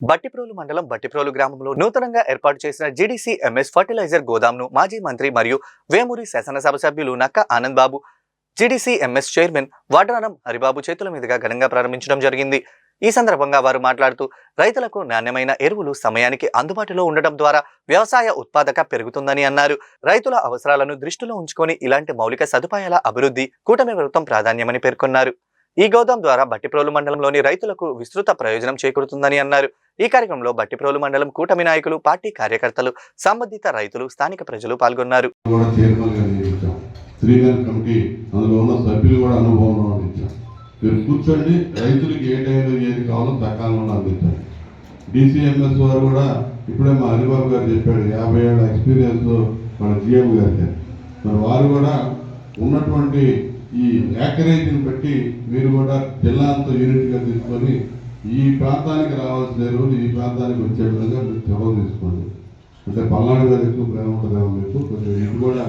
బట్టిప్రోలు మండలం బట్టిప్రోలు గ్రామంలో నూతనంగా ఏర్పాటు చేసిన జీడీసీ-ఎంఎస్ ఫర్టిలైజర్ గోదాంను మాజీ మంత్రి మరియు వేమూరి శాసనసభ సభ్యులు నక్క ఆనంద్ బాబు, జీడీసీ-ఎంఎస్ చైర్మన్ వడ్రానం హరిబాబు చేతుల మీదుగా ఘనంగా ప్రారంభించడం జరిగింది. ఈ సందర్భంగా వారు మాట్లాడుతూ రైతులకు నాణ్యమైన ఎరువులు సమయానికి అందుబాటులో ఉండడం ద్వారా వ్యవసాయ ఉత్పాదక పెరుగుతుందని అన్నారు. రైతుల అవసరాలను దృష్టిలో ఉంచుకొని ఇలాంటి మౌలిక సదుపాయాల అభివృద్ధి కూటమి ప్రభుత్వం ప్రాధాన్యమని పేర్కొన్నారు. ఈ గోదాం ద్వారా బట్టిప్రోలు మండలంలోని రైతులకు విస్తృత ప్రయోజనం చేకూరుతుందని అన్నారు. ఈ కార్యక్రమంలో బట్టిప్రోలు మండలం కూటమి నాయకులు, పార్టీ కార్యకర్తలు, సంబంధిత రైతులు, స్థానిక ప్రజలు పాల్గొన్నారు. కూర్చోండి, రైతులకు ఏ టైంలో ఏది కావాలో సకాలంలో అందించండి. డీసీఎంఎస్ వారు కూడా ఇప్పుడే మా హరిబాబు గారు చెప్పాడు, 50 ఏళ్ళ ఎక్స్పీరియన్స్ మన జిఎం గారికి. మరి వారు కూడా ఉన్నటువంటి ఈ యాకరేజ్ని బట్టి మీరు కూడా జిల్లా అంతా యూనిట్గా తీసుకొని ఈ ప్రాంతానికి రావాల్సిన ఎరువులు ఈ ప్రాంతానికి వచ్చే విధంగా మీరు చొరవ తీసుకోండి. అంటే పల్నాడు మీద ఎక్కువ ప్రేమ ఉంటుందేమో మీకు, కొంచెం ఇది కూడా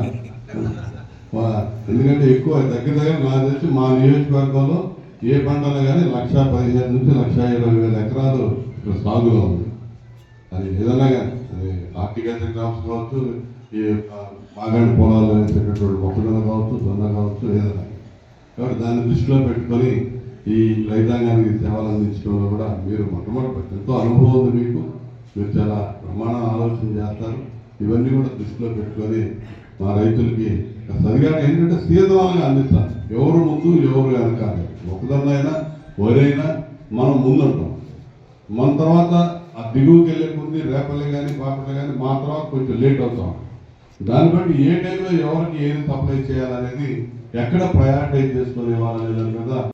ఎందుకంటే ఎక్కువ దగ్గర నాకు తెలిసి మా నియోజకవర్గంలో ఏ పంటలు కానీ 1,15,000 నుంచి 1,20,000 ఎకరాలు ఇక్కడ సాగులో ఉంది. అది ఏదైనా కానీ అది హార్టికల్చర్ క్రాప్స్ కావచ్చు, ఈ మాగాడి పొలాలు వేసేటటువంటి మొక్కజొన్న కావచ్చు, జొన్న కావచ్చు, ఏదైనా. కాబట్టి దాన్ని దృష్టిలో పెట్టుకొని ఈ రైతాంగానికి సేవలు అందించడంలో కూడా మీరు మొట్టమొదటి ఎంతో అనుభవం ఉంది మీకు. మీరు చాలా ప్రమాణ ఆలోచన చేస్తారు. ఇవన్నీ కూడా దృష్టిలో పెట్టుకొని మా రైతులకి సరిగా ఏంటంటే సీజనల్గా అందిస్తాను. ఎవరు ముందు ఎవరు వెనకాలి, మొక్కజొన్న అయినా వరైనా మనం ముందుంటాం. మన తర్వాత ఆ దిగువకి వెళ్ళే ముందు రేపల్లి కానీ పాపలు కానీ మా తర్వాత కొంచెం లేట్ అవుతాం. దాన్ని బట్టి ఏ టైంలో ఎవరికి ఏది సప్లై చేయాలనేది ఎక్కడ ప్రయారిటైజ్ చేసుకునే వాళ్ళనే దాని మీద